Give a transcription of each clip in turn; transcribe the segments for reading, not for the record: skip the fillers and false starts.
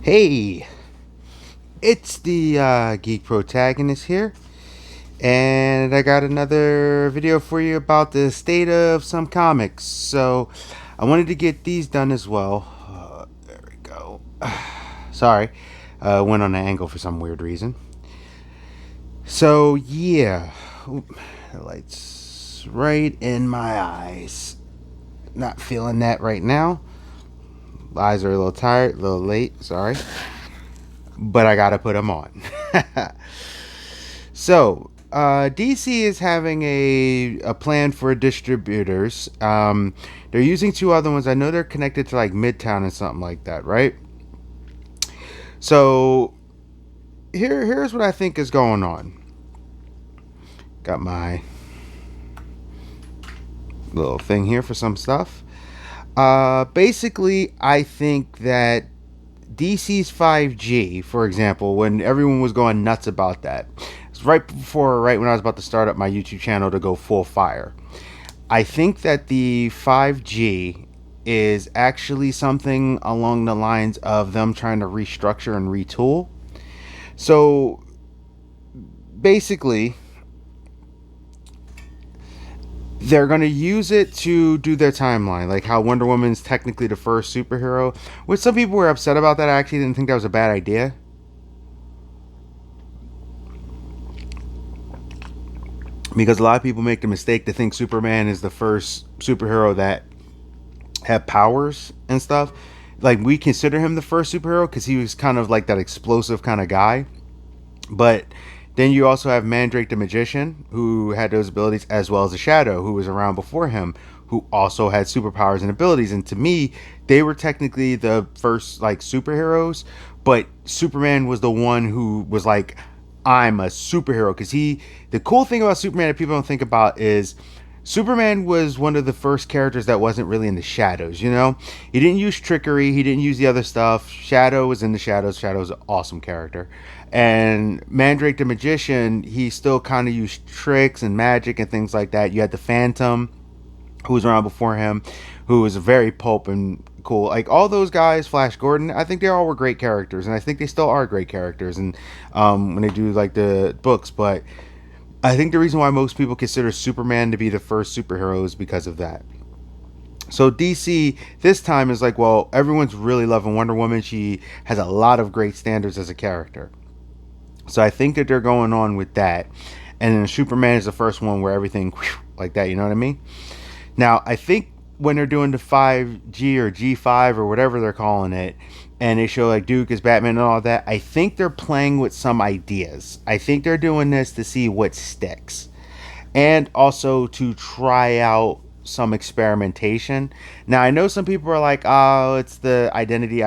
Hey, it's the Geek Protagonist here, and I got another video for you about the state of some comics. So, I wanted to get these done as well. There we go. Sorry, went on an angle for some weird reason. So, yeah. Oop, the light's right in my eyes. Not feeling that right now. Eyes are a little tired, a little late, sorry. But I gotta put them on. So, DC is having a plan for distributors. They're using two other ones. I know they're connected to like Midtown and something like that, right? So here's what I think is going on. Got my little thing here for some stuff. Basically, I think that DC's 5G, for example, when everyone was going nuts about that, it's right when I was about to start up my YouTube channel to go full fire. I think that the 5G is actually something along the lines of them trying to restructure and retool. So basically, they're going to use it to do their timeline, like how Wonder Woman's technically the first superhero, which some people were upset about that. I actually didn't think that was a bad idea. Because a lot of people make the mistake to think Superman is the first superhero that had powers and stuff. Like, we consider him the first superhero because he was kind of like that explosive kind of guy. But then you also have Mandrake the Magician, who had those abilities, as well as the Shadow, who was around before him, who also had superpowers and abilities. And to me, they were technically the first like superheroes, but Superman was the one who was like, I'm a superhero. Because the cool thing about Superman that people don't think about is Superman was one of the first characters that wasn't really in the shadows, you know? He didn't use trickery, he didn't use the other stuff. Shadow was in the shadows. Shadow's an awesome character. And Mandrake the Magician, he still kind of used tricks and magic and things like that. You had the Phantom, who was around before him, who was very pulp and cool. Like all those guys, Flash Gordon, I think they all were great characters, and I think they still are great characters. And when they do like the books, but I think the reason why most people consider Superman to be the first superhero is because of that. So DC this time is like, well, everyone's really loving Wonder Woman. She has a lot of great standards as a character. So I think that they're going on with that. And then Superman is the first one where everything whew, like that, you know what I mean? Now, I think when they're doing the 5G or G5 or whatever they're calling it, and they show like Duke as Batman and all that, I think they're playing with some ideas. I think they're doing this to see what sticks. And also to try out some experimentation. Now, I know some people are like, oh, it's the identity,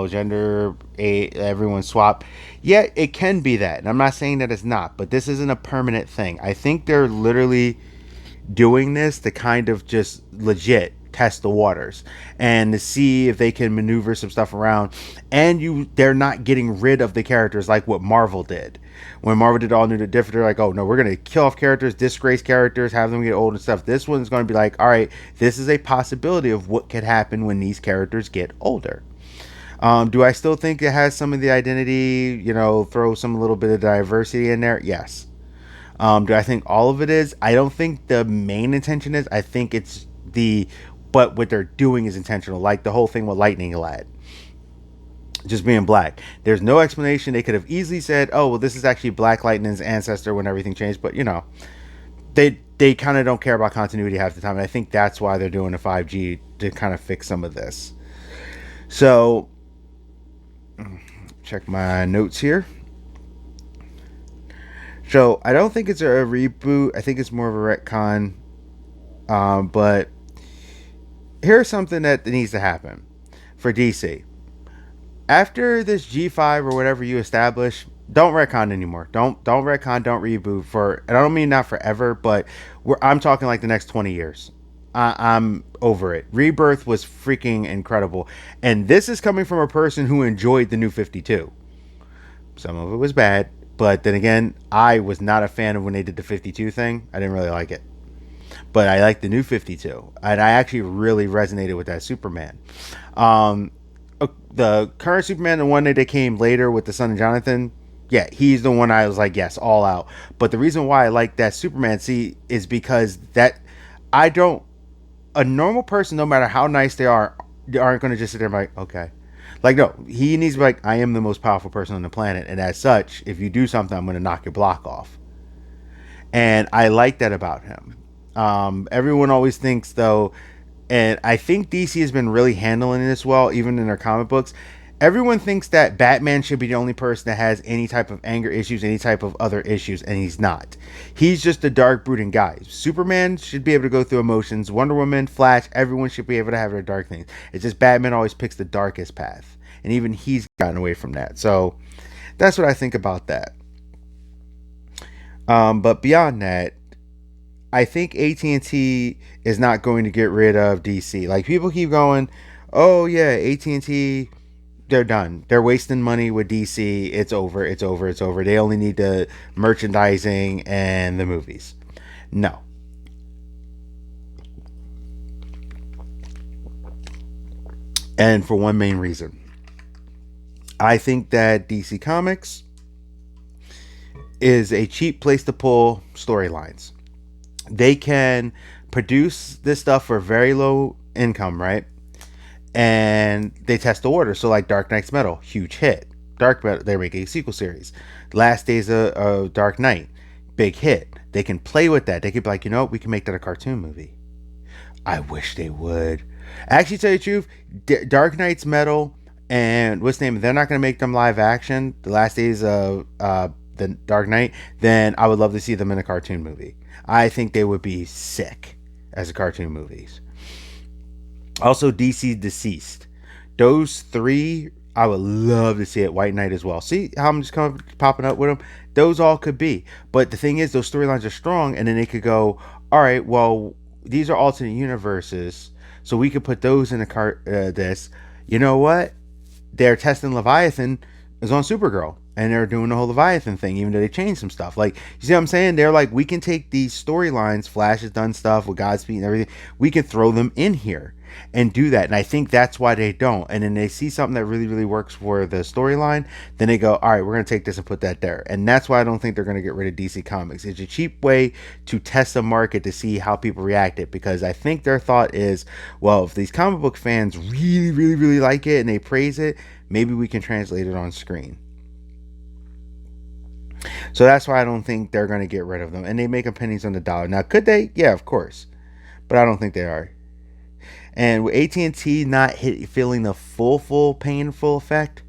gender, everyone swap. Yeah, it can be that. And I'm not saying that it's not, but this isn't a permanent thing. I think they're literally doing this to kind of just legit test the waters and to see if they can maneuver some stuff around. And they're not getting rid of the characters like what Marvel did. When Marvel did all new to different, they're like, oh no, we're gonna kill off characters, disgrace characters, have them get old and stuff. This one's gonna be like, all right, this is a possibility of what could happen when these characters get older. Do I still think it has some of the identity, throw some little bit of diversity in there? Yes. Do I think all of it is? I don't think the main intention is. I think it's but what they're doing is intentional. Like the whole thing with Lightning Lad just being black. There's no explanation. They could have easily said, oh, well, this is actually Black Lightning's ancestor when everything changed. But, they kind of don't care about continuity half the time. And I think that's why they're doing a 5G to kind of fix some of this. So, check my notes here. So I don't think it's a reboot. I think it's more of a retcon. But here's something that needs to happen for DC. After this G5 or whatever you establish, don't retcon anymore. Don't retcon. Don't reboot for. And I don't mean not forever, but I'm talking like the next 20 years. I'm over it. Rebirth was freaking incredible, and this is coming from a person who enjoyed the New 52. Some of it was bad, but then again, I was not a fan of when they did the 52 thing. I didn't really like it. But I liked the New 52. And I actually really resonated with that Superman. the current Superman, the one that came later with the son of Jonathan, yeah, he's the one I was like, yes, all out. But the reason why I like that Superman see is because that I don't a normal person, no matter how nice they aren't going to just sit there and be like, okay. Like, no, he needs to be like, I am the most powerful person on the planet. And as such, if you do something, I'm going to knock your block off. And I like that about him. Everyone always thinks, though, and I think DC has been really handling this well, even in their comic books. Everyone thinks that Batman should be the only person that has any type of anger issues, any type of other issues, and he's not. He's just a dark, brooding guy. Superman should be able to go through emotions. Wonder Woman, Flash, everyone should be able to have their dark things. It's just Batman always picks the darkest path, and even he's gotten away from that. So that's what I think about that. But beyond that, I think AT&T is not going to get rid of DC. Like people keep going, "Oh yeah, AT&T they're done. They're wasting money with DC. It's over. It's over. It's over. They only need the merchandising and the movies." No. And for one main reason. I think that DC Comics is a cheap place to pull storylines. They can produce this stuff for very low income, right? And they test the water. So like Dark Knight's Metal, huge hit. Dark Metal, they're making a sequel series. Last Days of Dark Knight, big hit. They can play with that. They could be like, you know what, we can make that a cartoon movie. I wish they would. Actually, tell you the truth, Dark Knight's Metal and what's the name? They're not going to make them live action. The Last Days of the Dark Knight. Then I would love to see them in a cartoon movie. I think they would be sick as a cartoon movies. Also, DC Deceased. Those three, I would love to see it. White Knight as well. See how I'm just popping up with them? Those all could be. But the thing is, those storylines are strong, and then they could go, all right, well, these are alternate universes, so we could put those in this. You know what? They're testing Leviathan is on Supergirl. And they're doing the whole Leviathan thing, even though they changed some stuff. Like, you see what I'm saying? They're like, we can take these storylines, Flash has done stuff with Godspeed and everything, we can throw them in here and do that. And I think that's why they don't. And then they see something that really, really works for the storyline, then they go, all right, we're going to take this and put that there. And that's why I don't think they're going to get rid of DC Comics. It's a cheap way to test the market to see how people react it. Because I think their thought is, well, if these comic book fans really, really, really like it and they praise it, maybe we can translate it on screen. So that's why I don't think they're going to get rid of them. And they make them pennies on the dollar. Now, could they? Yeah, of course. But I don't think they are. And with AT&T not feeling the full painful effect,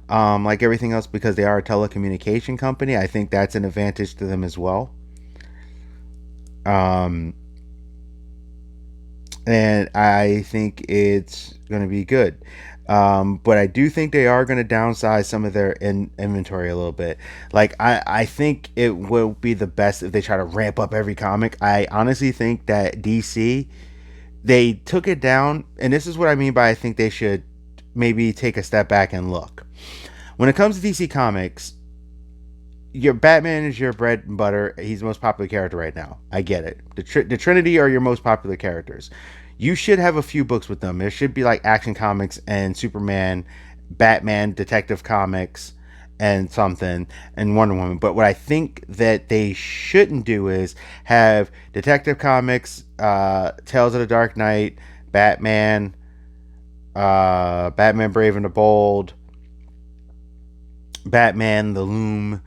like everything else, because they are a telecommunication company, I think that's an advantage to them as well. Um, and I think it's going to be good. But I do think they are going to downsize some of their inventory a little bit. Like I think it will be the best if they try to ramp up every comic. I honestly think that DC they took it down, and this is what I mean by I think they should maybe take a step back and look. When it comes to DC Comics, your Batman is your bread and butter. He's the most popular character right now. I get it. The Trinity are your most popular characters. You should have a few books with them. There should be like Action Comics and Superman, Batman, Detective Comics, and something, and Wonder Woman. But what I think that they shouldn't do is have Detective Comics, Tales of the Dark Knight, Batman, Batman Brave and the Bold, Batman the Loom.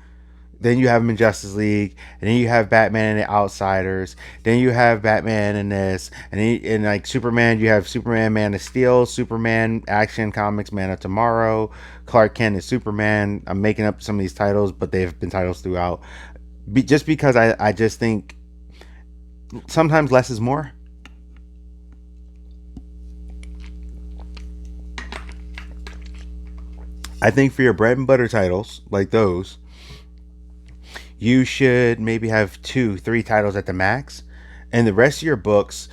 Then you have him in Justice League, and then you have Batman and the Outsiders. Then you have Batman in this, and like Superman, you have Superman, Man of Steel, Superman, Action Comics, Man of Tomorrow, Clark Kent is Superman. I'm making up some of these titles, but they've been titles throughout. Just because I just think sometimes less is more. I think for your bread and butter titles like those, you should maybe have two, three titles at the max, and the rest of your books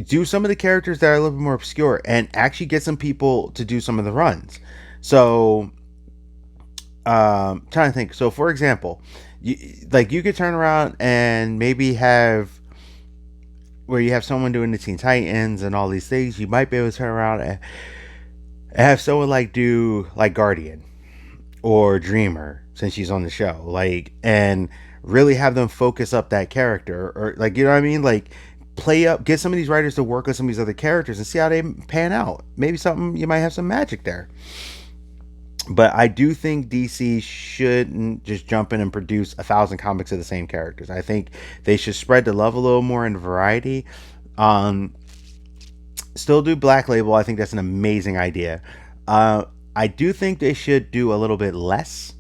do some of the characters that are a little bit more obscure and actually get some people to do some of the runs. So, trying to think. So, for example, you could turn around and maybe have where you have someone doing the Teen Titans and all these things. You might be able to turn around Have someone like do like Guardian or Dreamer since she's on the show, like, and really have them focus up that character, or like, you know what I mean, like play up, get some of these writers to work with some of these other characters and see how they pan out. Maybe something, you might have some magic there. But I do think DC shouldn't just jump in and produce 1,000 comics of the same characters. I think they should spread the love a little more in variety. Um, Still do Black Label. I think that's an amazing idea. Uh, I do think they should do a little bit less,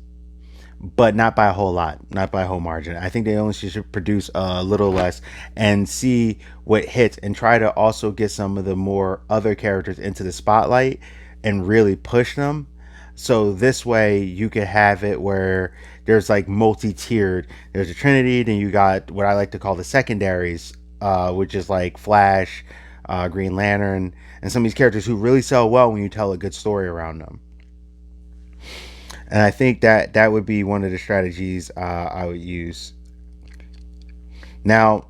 but not by a whole lot, not by a whole margin. I think they only should produce a little less and see what hits, and try to also get some of the more other characters into the spotlight and really push them. So this way you could have it where there's like multi-tiered. There's a Trinity, then you got what I like to call the secondaries, which is like Flash, Green Lantern, and some of these characters who really sell well when you tell a good story around them. And I think that that would be one of the strategies I would use. Now,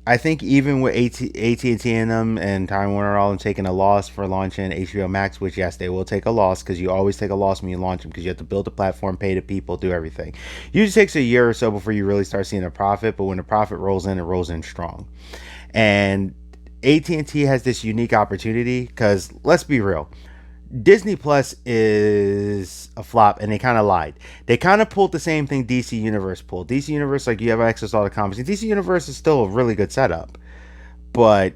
I think even with AT&T and them and Time Warner all them taking a loss for launching HBO Max, which yes, they will take a loss because you always take a loss when you launch them because you have to build a platform, pay the people, do everything. Usually takes a year or so before you really start seeing a profit, but when the profit rolls in, it rolls in strong. And AT&T has this unique opportunity because let's be real, Disney Plus is a flop, and they kind of lied. They kind of pulled the same thing DC Universe pulled. DC Universe, like, you have access to all the comics. And DC Universe is still a really good setup, but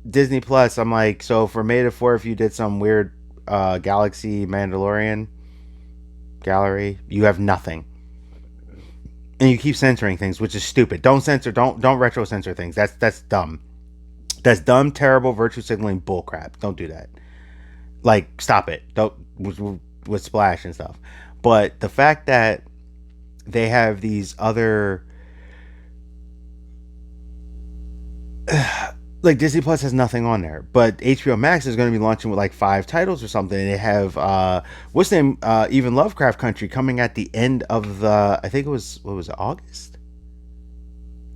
Disney Plus, I'm like, so for May the 4th, if you did some weird Galaxy Mandalorian gallery, you have nothing, and you keep censoring things, which is stupid. Don't censor, don't retro censor things. That's dumb. That's dumb, terrible virtue signaling bullcrap. Don't do that. Like, stop it. Don't with Splash and stuff. But the fact that they have these other like Disney Plus has nothing on there, but HBO Max is going to be launching with like 5 titles or something. And they have what's the name? Even Lovecraft Country coming at the end of the, I think it was, what was it, August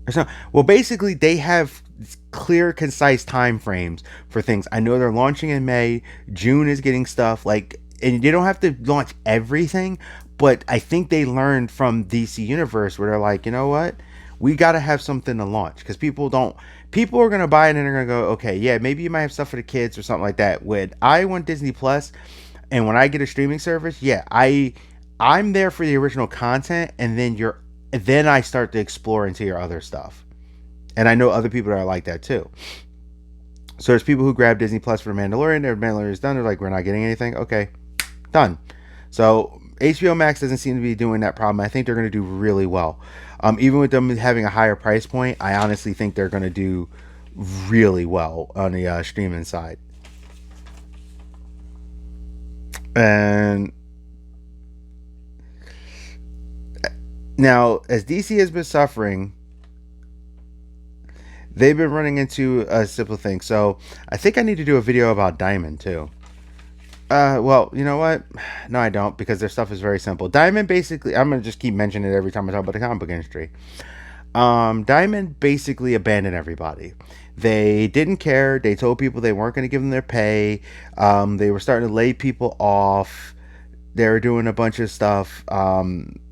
or something. Well, basically they have clear, concise time frames for things. I know they're launching in May. June is getting stuff like, and they don't have to launch everything, but I think they learned from DC Universe where they're like, you know what, we got to have something to launch because people are gonna buy it and they're gonna go, okay, yeah, maybe you might have stuff for the kids or something like that. When I want Disney Plus, and when I get a streaming service, yeah, I'm there for the original content, and then I start to explore into your other stuff. And I know other people that are like that too. So there's people who grab Disney Plus for Mandalorian. Their Mandalorian is done. They're like, we're not getting anything. Okay, done. So HBO Max doesn't seem to be doing that problem. I think they're going to do really well. Even with them having a higher price point, I honestly think they're going to do really well on the streaming side. And now, as DC has been suffering, they've been running into a simple thing. So I think I need to do a video about Diamond too. Well, you know what? No, I don't, because their stuff is very simple. Diamond basically, I'm gonna just keep mentioning it every time I talk about the comic book industry. Diamond basically abandoned everybody. They didn't care. They told people they weren't going to give them their pay. They were starting to lay people off. They were doing a bunch of stuff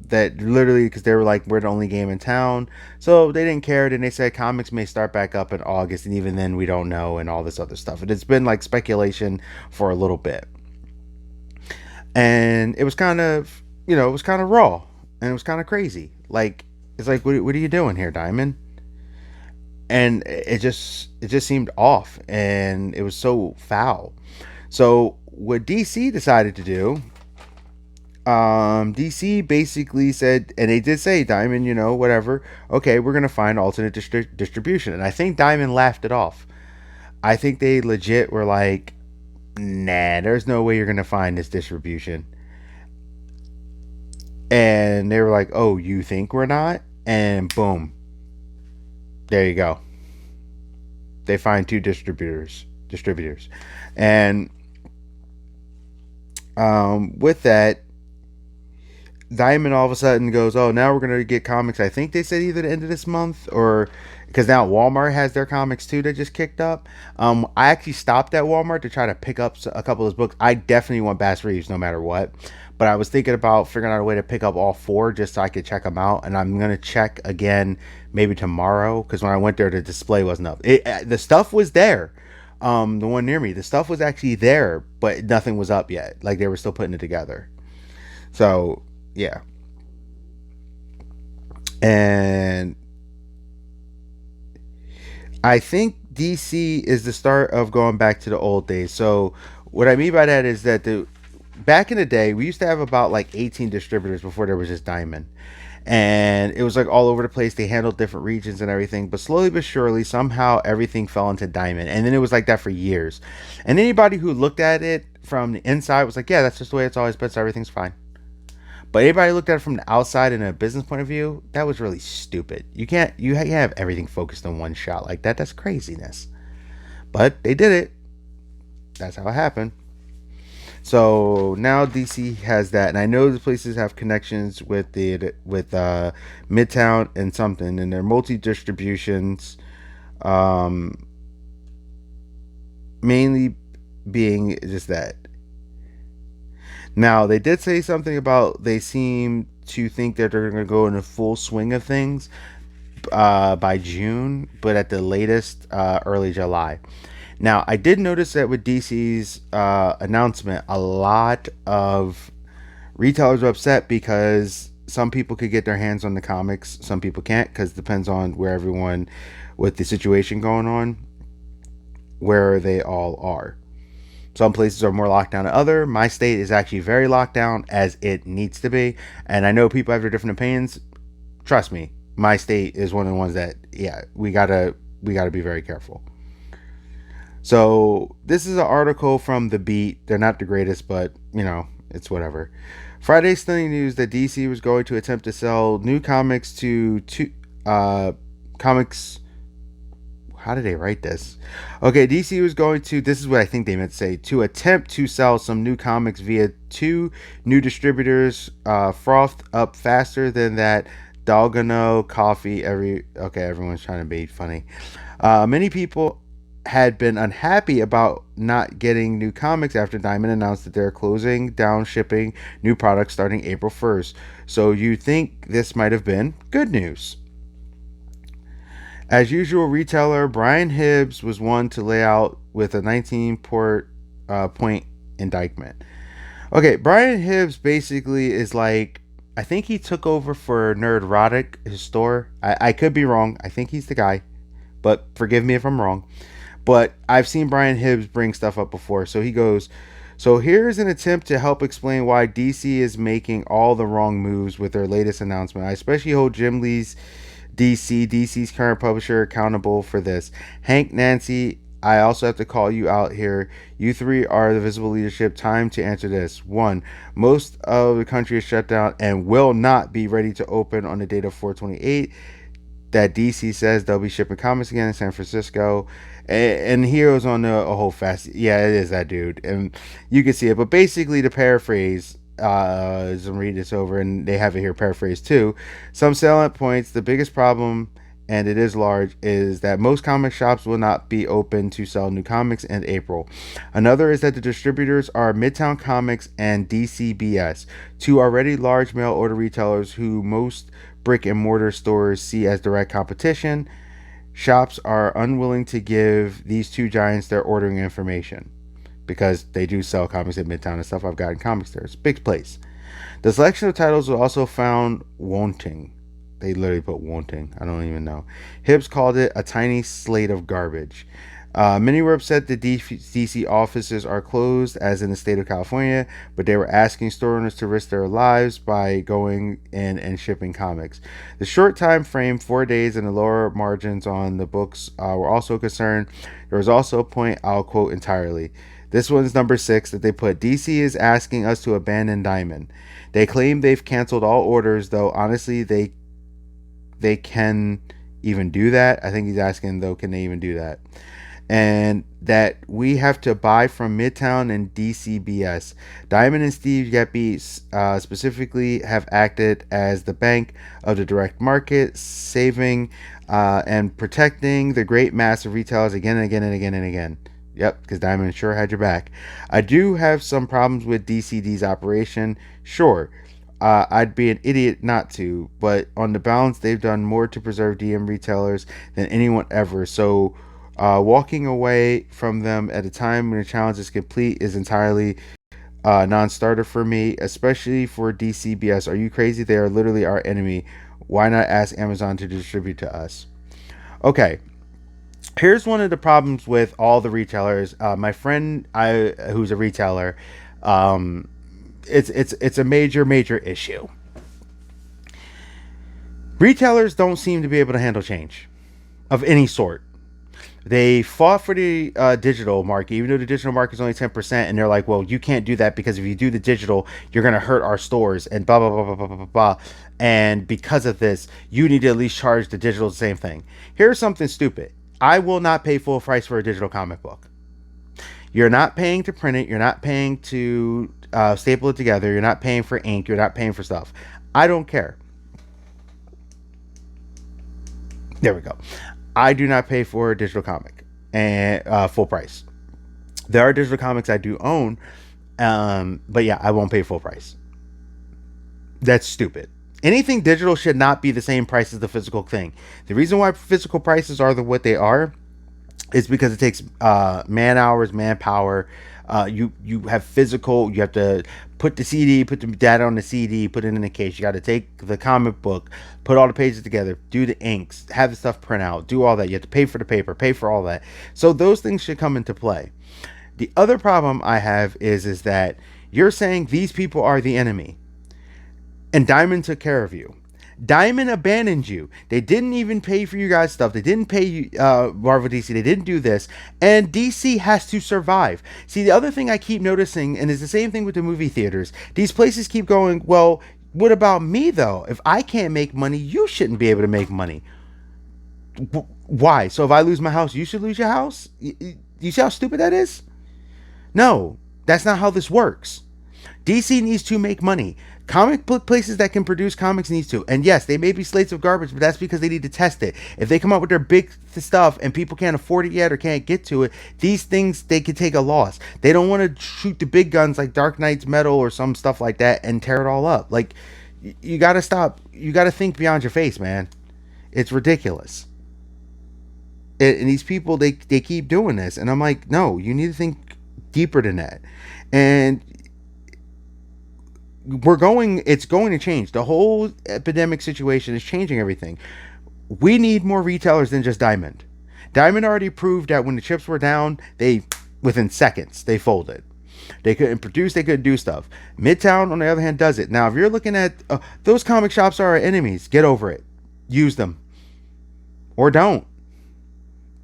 that literally, because they were like, we're the only game in town. So they didn't care. Then they said comics may start back up in August, and even then we don't know, and all this other stuff. And it's been like speculation for a little bit. And it was kind of, it was kind of raw, and it was kind of crazy. Like, it's like, what are you doing here, Diamond? And it just seemed off, and it was so foul. So what DC decided to do, DC basically said, and they did say, Diamond, whatever, okay, we're gonna find alternate distribution. And I think Diamond laughed it off. I think they legit were like, nah, there's no way you're gonna find this distribution. And they were like, oh, you think we're not? And boom, there you go. They find two distributors, and with that, Diamond all of a sudden goes, "Oh, now we're gonna get comics." I think they said either the end of this month or because now Walmart has their comics too that just kicked up. I actually stopped at Walmart to try to pick up a couple of those books. I definitely want Bass Reeves no matter what, but I was thinking about figuring out a way to pick up all four just so I could check them out. And I'm gonna check again maybe tomorrow because when I went there, the display wasn't up. The stuff was there. The one near me, the stuff was actually there, but nothing was up yet. Like they were still putting it together. So yeah, and I think DC is the start of going back to the old days. So what I mean by that is that the back in the day we used to have about like 18 distributors before there was just Diamond. And it was like all over the place. They handled different regions and everything, but slowly but surely, somehow everything fell into Diamond, and then it was like that for years. And anybody who looked at it from the inside was like, "Yeah, that's just the way it's always been. So everything's fine." But anybody looked at it from the outside in a business point of view, that was really stupid. You have everything focused on one shot like that. That's craziness. But they did it. That's how it happened. So now DC has that, and I know the places have connections with the with Midtown and something, and they're multi distributions, um, mainly being just that. Now they did say something about they seem to think that they're going to go in a full swing of things by June, but at the latest early July. Now, I did notice that with DC's announcement, a lot of retailers are upset because some people could get their hands on the comics, some people can't because it depends on where everyone, with the situation going on, where they all are. Some places are more locked down than other. My state is actually very locked down as it needs to be, and I know people have their different opinions. Trust me, my state is one of the ones that yeah we gotta be very careful. So this is an article from The Beat. They're not the greatest, but it's whatever. Friday stunning news that DC was going to attempt to sell new comics to comics. How did they write this? Okay, DC was going to. This is what I think they meant to say. To attempt to sell some new comics via two new distributors, frothed up faster than that. Dalgona coffee. Everyone's trying to be funny. Many people had been unhappy about not getting new comics after Diamond announced that they're closing down shipping new products starting April 1st. So you think this might have been good news. As usual, retailer Brian Hibbs was one to lay out with a 19 point indictment. Okay, Brian Hibbs basically is like, I think he took over for Nerdrotic, his store. I could be wrong. I think he's the guy, but forgive me if I'm wrong. But I've seen Brian Hibbs bring stuff up before. So he goes, so here's an attempt to help explain why DC is making all the wrong moves with their latest announcement. I especially hold Jim Lee's DC's current publisher, accountable for this. Hank, Nancy, I also have to call you out here. You three are the visible leadership. Time to answer this. One, most of the country is shut down and will not be ready to open on the date of 4/28 that DC says they'll be shipping comics again in San Francisco. And he goes on a whole fast. Yeah, it is that dude. And you can see it. But basically, the paraphrase, as I'm reading this over, and they have it here paraphrased too. Some selling points, the biggest problem, and it is large, is that most comic shops will not be open to sell new comics in April. Another is that the distributors are Midtown Comics and DCBS, two already large mail order retailers who most brick and mortar stores see as direct competition. Shops are unwilling to give these two giants their ordering information because they do sell comics at Midtown and stuff. I've gotten comics there. It's a big place. The selection of titles was also found wanting. They literally put wanting. I don't even know. Hibbs called it a tiny slate of garbage. Many were upset that DC offices are closed, as in the state of California, but they were asking store owners to risk their lives by going in and shipping comics. The short time frame, 4 days, and the lower margins on the books were also concerned. There was also a point I'll quote entirely. This one's number 6 that they put. DC is asking us to abandon Diamond. They claim they've canceled all orders, though honestly they can even do that. I think he's asking though, can they even do that? and that we have to buy from Midtown and DCBS. Diamond and Steve Geppy specifically have acted as the bank of the direct market, saving and protecting the great mass of retailers again and again and again and again. Yep, because Diamond sure had your back. I do have some problems with DCD's operation. Sure, I'd be an idiot not to, but on the balance, they've done more to preserve DM retailers than anyone ever. So, walking away from them at a time when the challenge is complete is entirely non-starter for me, especially for DCBS. Are you crazy? They are literally our enemy. Why not ask Amazon to distribute to us? Okay, here's one of the problems with all the retailers. My friend, who's a retailer, um, it's a major issue. Retailers don't seem to be able to handle change of any sort. They fought for the digital market, even though the digital market is only 10%, and they're like, well, you can't do that because if you do the digital, you're going to hurt our stores and blah, blah, blah, blah, blah, blah, blah. And because of this, you need to at least charge the digital the same thing. Here's something stupid. I will not pay full price for a digital comic book. You're not paying to print it. You're not paying to staple it together. You're not paying for ink. You're not paying for stuff. I don't care. There we go. I do not pay for a digital comic and full price. There are digital comics I do own, but yeah, I won't pay full price. That's stupid. Anything digital should not be the same price as the physical thing. The reason why physical prices are what they are is because it takes man hours, manpower. You have physical. You have to put the CD, put the data on the CD, put it in the case. You got to take the comic book, put all the pages together, do the inks, have the stuff print out, do all that. You have to pay for the paper, pay for all that. So those things should come into play. The other problem I have is that you're saying these people are the enemy, and Diamond took care of you. Diamond abandoned you. They didn't even pay for you guys' stuff. They didn't pay you, Marvel DC. They didn't do this. And DC has to survive. See, the other thing I keep noticing, and it's the same thing with the movie theaters, these places keep going, well, what about me, though? If I can't make money, you shouldn't be able to make money. Why? So if I lose my house, you should lose your house? You see how stupid that is? No, that's not how this works. DC needs to make money. Comic book places that can produce comics needs to. And yes, they may be slates of garbage, but that's because they need to test it. If they come up with their big stuff and people can't afford it yet or can't get to it, these things, they could take a loss. They don't want to shoot the big guns like Dark Knight's Metal or some stuff like that and tear it all up. Like, you got to stop. You got to think beyond your face, man. It's ridiculous. And these people, they keep doing this. And I'm like, no, you need to think deeper than that. And it's going to change. The whole epidemic situation is changing everything. We need more retailers than just Diamond. Diamond already proved that when the chips were down, within seconds, they folded. They couldn't produce, they couldn't do stuff. Midtown, on the other hand, does it. Now, if you're looking at those comic shops are our enemies, get over it. Use them. Or don't.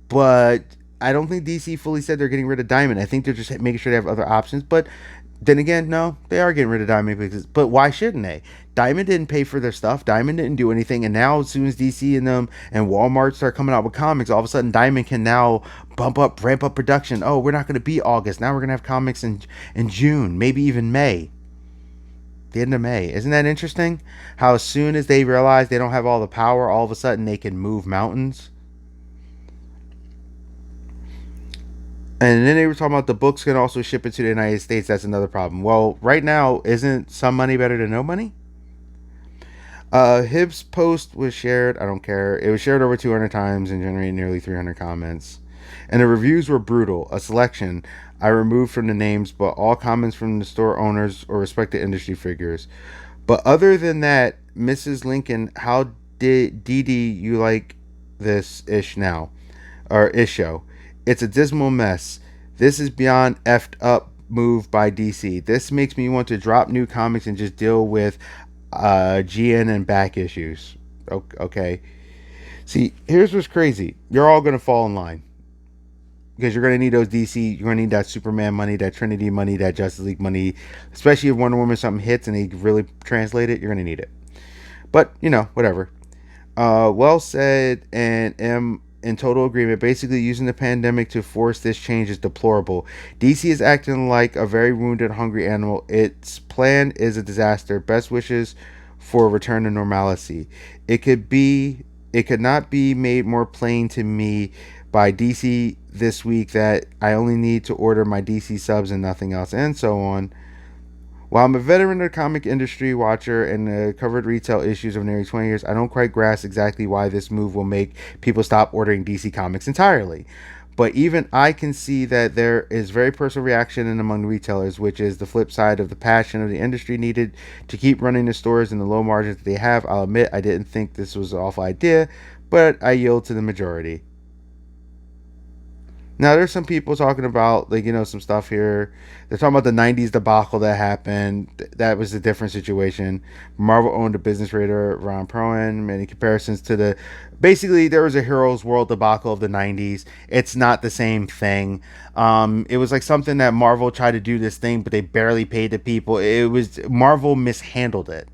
But I don't think DC fully said they're getting rid of Diamond. I think they're just making sure they have other options. But then again, no, they are getting rid of Diamond but why shouldn't they? Diamond didn't pay for their stuff. Diamond didn't do anything. And now as soon as DC and them and Walmart start coming out with comics, all of a sudden Diamond can now ramp up production. Oh, we're not going to be August. Now we're going to have comics in June, maybe even May. The end of May. Isn't that interesting? How as soon as they realize they don't have all the power, all of a sudden they can move mountains. And then they were talking about the books can also ship it to the United States. That's another problem. Well, right now, isn't some money better than no money? Hibbs' post was shared. I don't care. It was shared over 200 times and generated nearly 300 comments. And the reviews were brutal. A selection I removed from the names, but all comments from the store owners or respected industry figures. But other than that, Mrs. Lincoln, how did Dee you like this ish now? Or ish show? It's a dismal mess. This is beyond effed up move by DC. This makes me want to drop new comics and just deal with GN and back issues. Okay. See, here's what's crazy. You're all going to fall in line. Because you're going to need those DC, you're going to need that Superman money, that Trinity money, that Justice League money. Especially if Wonder Woman something hits and they really translate it, you're going to need it. But, whatever. Well said, and in total agreement. Basically, using the pandemic to force this change is deplorable. DC is acting like a very wounded, hungry animal. Its plan is a disaster. Best wishes for a return to normalcy. It could be. It could not be made more plain to me by DC this week that I only need to order my DC subs and nothing else, and so on. While I'm a veteran of the comic industry watcher and covered retail issues of nearly 20 years, I don't quite grasp exactly why this move will make people stop ordering DC Comics entirely. But even I can see that there is very personal reaction in among retailers, which is the flip side of the passion of the industry needed to keep running the stores and the low margins that they have. I'll admit I didn't think this was an awful idea, but I yield to the majority. Now there's some people talking about like some stuff here. They're talking about the '90s debacle that happened. That was a different situation. Marvel owned a business raider, Ron Perlman. Many comparisons to the basically there was a Heroes World debacle of the '90s. It's not the same thing. It was like something that Marvel tried to do this thing, but they barely paid the people. It was Marvel mishandled it,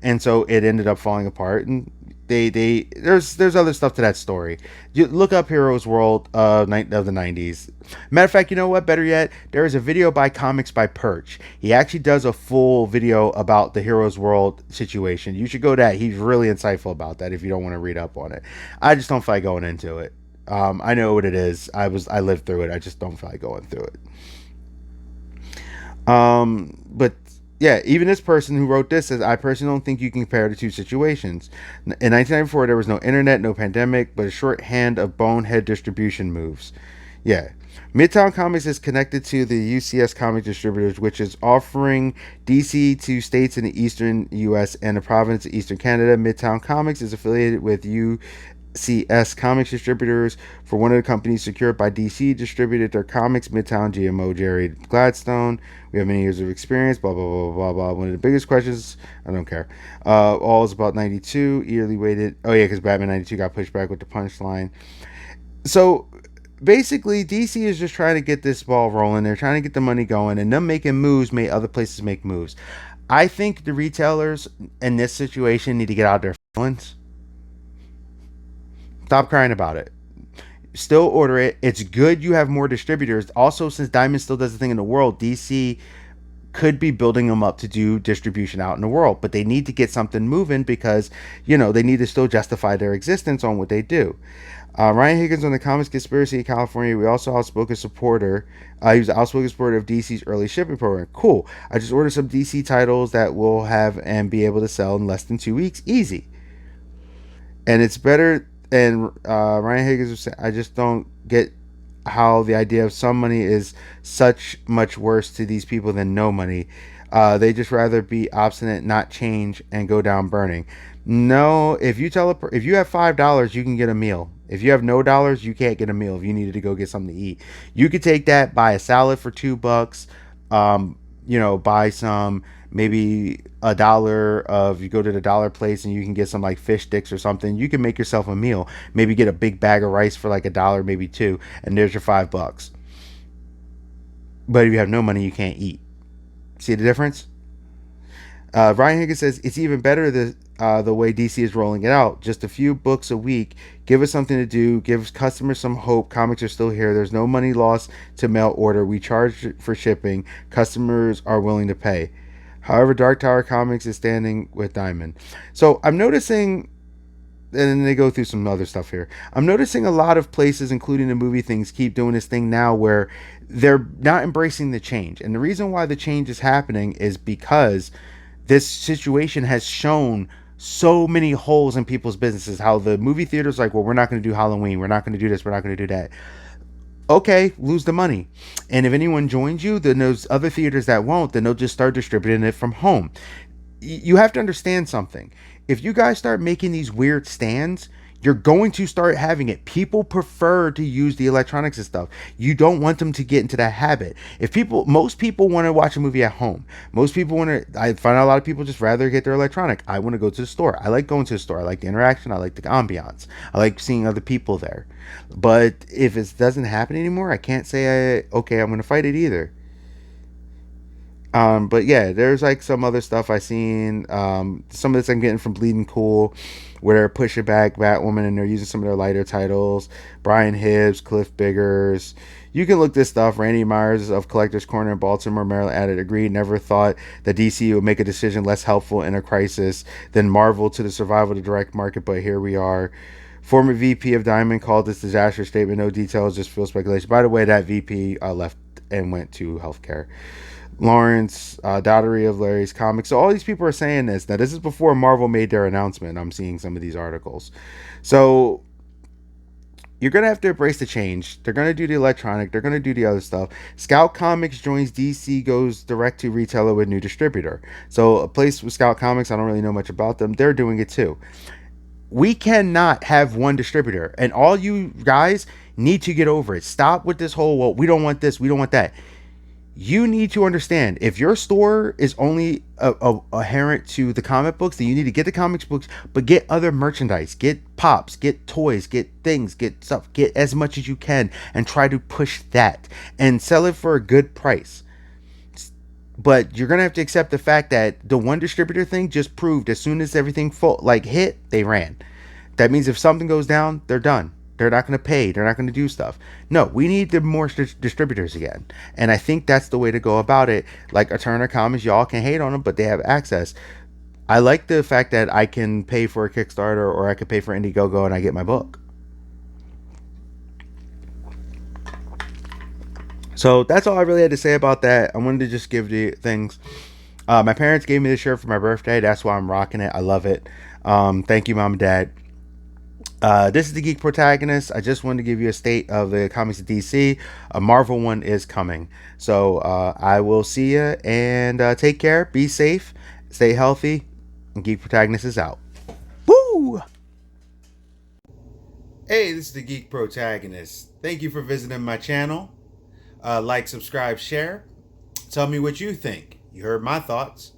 and so it ended up falling apart. And they there's other stuff to that story. You look up Heroes World of the '90s. Matter of fact, you know what? Better yet, there is a video by Comics by Perch. He actually does a full video about the Heroes World situation. You should go to that. He's really insightful about that. If you don't want to read up on it, I just don't feel like going into it. I know what it is. I lived through it. I just don't feel like going through it. But yeah, even this person who wrote this says, I personally don't think you can compare the two situations. In 1994, there was no internet, no pandemic, but a shorthand of bonehead distribution moves. Yeah. Midtown Comics is connected to the UCS Comic Distributors, which is offering DC to states in the eastern U.S. and the province of eastern Canada. Midtown Comics is affiliated with CS Comics Distributors. For one of the companies secured by DC distributed their comics, Midtown GMO Jerry Gladstone. We have many years of experience, blah, blah, blah, blah, blah. One of the biggest questions, I don't care. All is about 92, yearly weighted. Oh, yeah, because Batman 92 got pushed back with the punchline. So basically, DC is just trying to get this ball rolling. They're trying to get the money going, and them making moves made other places make moves. I think the retailers in this situation need to get out their feelings. Stop crying about it. Still order it. It's good you have more distributors. Also, since Diamond still does the thing in the world, DC could be building them up to do distribution out in the world. But they need to get something moving because, they need to still justify their existence on what they do. Ryan Higgins on the Comics Conspiracy in California. We also outspoken supporter. He was an outspoken supporter of DC's early shipping program. Cool. I just ordered some DC titles that will have and be able to sell in less than 2 weeks. Easy. And it's better. And Ryan Higgins was saying, I just don't get how the idea of some money is such much worse to these people than no money. They just rather be obstinate, not change, and go down burning. No, if you have $5, you can get a meal. If you have no dollars, you can't get a meal. If you needed to go get something to eat, you could take that, buy a salad for $2. Buy some maybe $1 of you go to the dollar place and you can get some like fish sticks or something. You can make yourself a meal. Maybe get a big bag of rice for like $1, maybe two, and there's your $5. But if you have no money, you can't eat. See the difference? Ryan Higgins says it's even better the way DC is rolling it out. Just a few books a week. Give us something to do. Give customers some hope. Comics are still here. There's no money lost to mail order. We charge for shipping. Customers are willing to pay. However, Dark Tower Comics is standing with Diamond. So I'm noticing, and then they go through some other stuff here. I'm noticing a lot of places, including the movie things, keep doing this thing now where they're not embracing the change. And the reason why the change is happening is because this situation has shown so many holes in people's businesses. How the movie theaters like, well, we're not going to do Halloween. We're not going to do this. We're not going to do that. Okay, lose the money. And if anyone joins you, then those other theaters that won't, then they'll just start distributing it from home. You have to understand something. If you guys start making these weird stands, you're going to start having it. People prefer to use the electronics and stuff. You don't want them to get into that habit. Most people want to watch a movie at home. Most people I find out a lot of people just rather get their electronic. I want to go to the store. I like going to the store. I like the interaction. I like the ambiance. I like seeing other people there. But if it doesn't happen anymore, I can't say, okay, I'm going to fight it either. But yeah, there's like some other stuff I seen. Some of this I'm getting from Bleeding Cool, where they're pushing back Batwoman and they're using some of their lighter titles. Brian Hibbs, Cliff Biggers. You can look this stuff. Randy Myers of Collector's Corner in Baltimore, Maryland added, agreed, never thought that DC would make a decision less helpful in a crisis than Marvel to the survival of the direct market, but here we are. Former VP of Diamond called this disaster statement. No details, just full speculation. By the way, that VP left and went to healthcare. Lawrence, Daughtery of Larry's Comics. So all these people are saying this. Now, this is before Marvel made their announcement. I'm seeing some of these articles. So you're going to have to embrace the change. They're going to do the electronic. They're going to do the other stuff. Scout Comics joins DC, goes direct to retailer with new distributor. So a place with Scout Comics, I don't really know much about them. They're doing it too. We cannot have one distributor. And all you guys need to get over it. Stop with this whole, well, we don't want this, we don't want that. You need to understand, if your store is only adherent to the comic books, then you need to get the comics books, but get other merchandise, get pops, get toys, get things, get stuff, get as much as you can, and try to push that and sell it for a good price. But you're gonna have to accept the fact that the one distributor thing just proved as soon as everything hit, they ran. That means if something goes down, they're done. They're not going to pay. They're not going to do stuff. No, we need the more distributors again. And I think that's the way to go about it. Like a Turner Comics, y'all can hate on them, but they have access. I like the fact that I can pay for a Kickstarter or I can pay for Indiegogo and I get my book. So that's all I really had to say about that. I wanted to just give the things. My parents gave me this shirt for my birthday. That's why I'm rocking it. I love it. Thank you, Mom and Dad. This is the Geek Protagonist. I just wanted to give you a state of the comics of DC. A Marvel one is coming. So I will see you and take care. Be safe. Stay healthy. And Geek Protagonist is out. Woo! Hey, this is the Geek Protagonist. Thank you for visiting my channel. Like, subscribe, share. Tell me what you think. You heard my thoughts.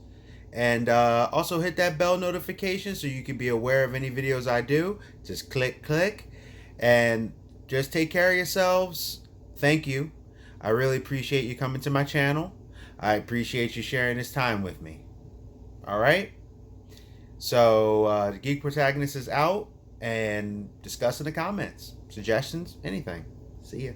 And also hit that bell notification so you can be aware of any videos I do. Just click. And just take care of yourselves. Thank you. I really appreciate you coming to my channel. I appreciate you sharing this time with me. All right? So the Geek Protagonist is out and discuss in the comments. Suggestions, anything. See ya.